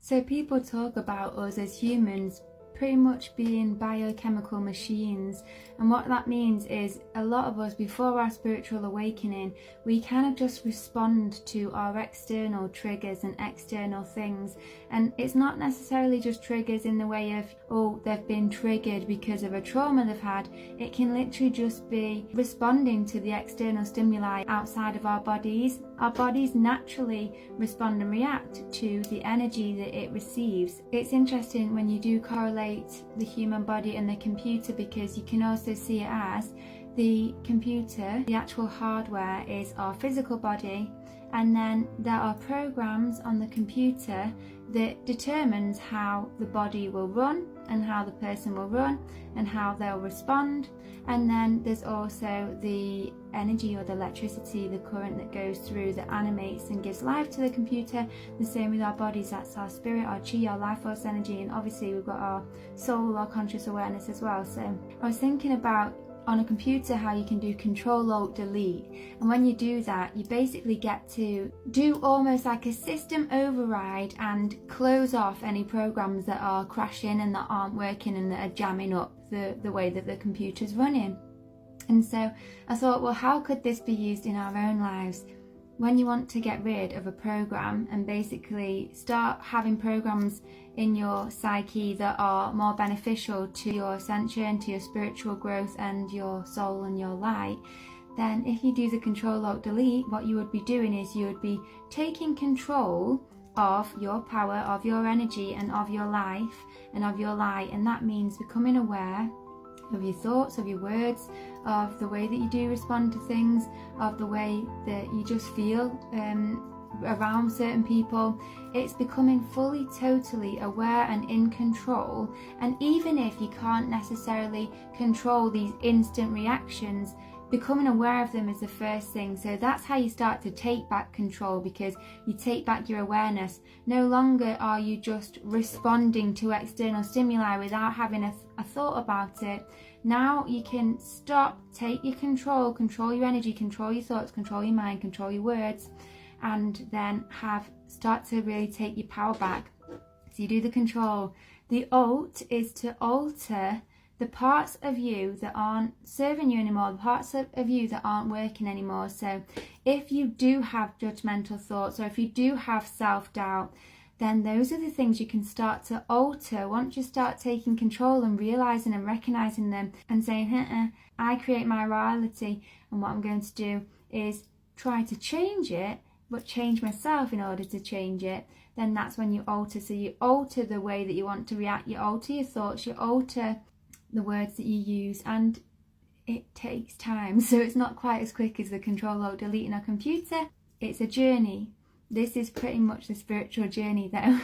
So people talk about us as humans pretty much being biochemical machines, and what that means is a lot of us, before our spiritual awakening, we kind of just respond to our external triggers and external things. And it's not necessarily just triggers in the way of, oh, they've been triggered because of a trauma they've had. It can literally just be responding to the external stimuli outside of our bodies. Our bodies naturally respond and react to the energy that it receives. It's interesting when you do correlate the human body and the computer, because you can also see it as the computer, the actual hardware, is our physical body, and then there are programs on the computer that determines how the body will run and how the person will run and how they'll respond. And then there's also the energy or the electricity, the current that goes through, that animates and gives life to the computer. The same with our bodies, that's our spirit, our chi, our life force energy, and obviously we've got our soul, our conscious awareness as well. So I was thinking about on a computer how you can do Ctrl+Alt+Delete, and when you do that you basically get to do almost like a system override and close off any programs that are crashing and that aren't working and that are jamming up the way that the computer's running. And so I thought, well, how could this be used in our own lives? When you want to get rid of a program and basically start having programs in your psyche that are more beneficial to your ascension, to your spiritual growth and your soul and your light, then if you do the Ctrl+Alt+Delete, what you would be doing is you would be taking control of your power, of your energy and of your life and of your light. And that means becoming aware of your thoughts, of your words, of the way that you do respond to things, of the way that you just feel around certain people. It's becoming fully, totally aware and in control. And even if you can't necessarily control these instant reactions, becoming aware of them is the first thing. So that's how you start to take back control, because you take back your awareness. No longer are you just responding to external stimuli without having a thought about it. Now you can stop, take your control your energy, control your thoughts, control your mind, control your words, and then start to really take your power back. So you do the control. The alt is to alter the parts of you that aren't serving you anymore, the parts of you that aren't working anymore. So if you do have judgmental thoughts, or if you do have self-doubt, then those are the things you can start to alter once you start taking control and realizing and recognizing them and saying, I create my reality, and what I'm going to do is try to change it, but change myself in order to change it. Then that's when you alter. So you alter the way that you want to react, you alter your thoughts, you alter the words that you use, and it takes time. So it's not quite as quick as the Ctrl+Alt+Delete in a computer. It's a journey. This is pretty much the spiritual journey though.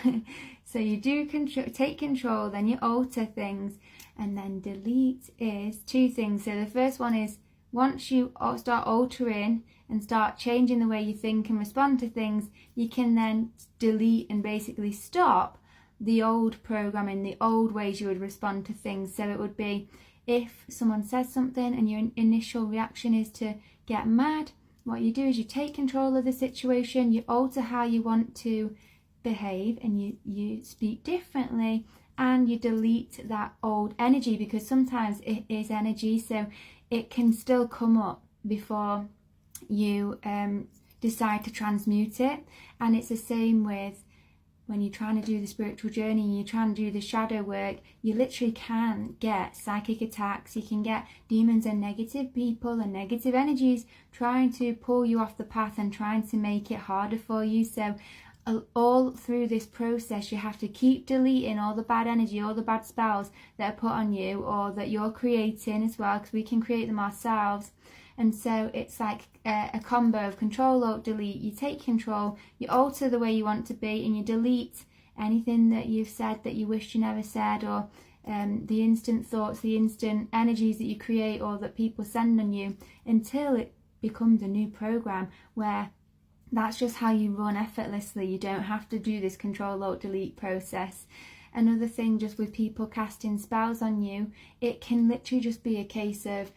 So you do take control, then you alter things, and then delete is two things. So the first one is, once you start altering and start changing the way you think and respond to things, you can then delete and basically stop the old programming, the old ways you would respond to things. So it would be, if someone says something and your initial reaction is to get mad, what you do is you take control of the situation, you alter how you want to behave, and you speak differently, and you delete that old energy, because sometimes it is energy, so it can still come up before you decide to transmute it. And it's the same with when you're trying to do the spiritual journey and you're trying to do the shadow work. You literally can get psychic attacks, you can get demons and negative people and negative energies trying to pull you off the path and trying to make it harder for you. So all through this process you have to keep deleting all the bad energy, all the bad spells that are put on you or that you're creating as well, because we can create them ourselves. And so it's like a combo of Ctrl+Alt+Delete. You take control, you alter the way you want to be, and you delete anything that you've said that you wish you never said, or the instant thoughts, the instant energies that you create or that people send on you, until it becomes a new program where that's just how you run effortlessly. You don't have to do this Ctrl+Alt+Delete process. Another thing, just with people casting spells on you, it can literally just be a case of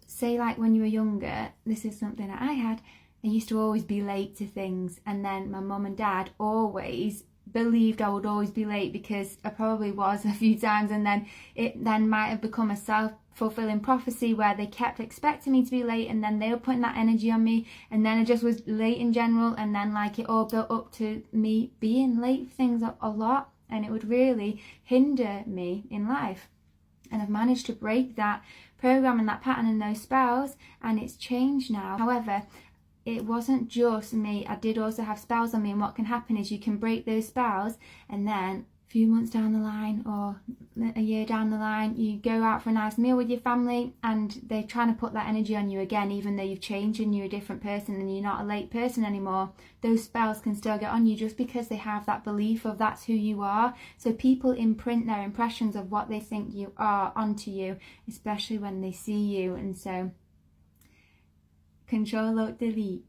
say like when you were younger, this is something that I used to always be late to things, and then my mum and dad always believed I would always be late, because I probably was a few times, and then it then might have become a self-fulfilling prophecy where they kept expecting me to be late, and then they were putting that energy on me, and then I just was late in general, and then like it all built up to me being late for things a lot, and it would really hinder me in life. And I've managed to break that program and that pattern and those spells, and it's changed now. However, it wasn't just me. I did also have spells on me, and what can happen is you can break those spells, and then a few months down the line or a year down the line, you go out for a nice meal with your family and they're trying to put that energy on you again, even though you've changed and you're a different person and you're not a late person anymore. Those spells can still get on you just because they have that belief of that's who you are. So people imprint their impressions of what they think you are onto you, especially when they see you. And so Ctrl+Alt+Delete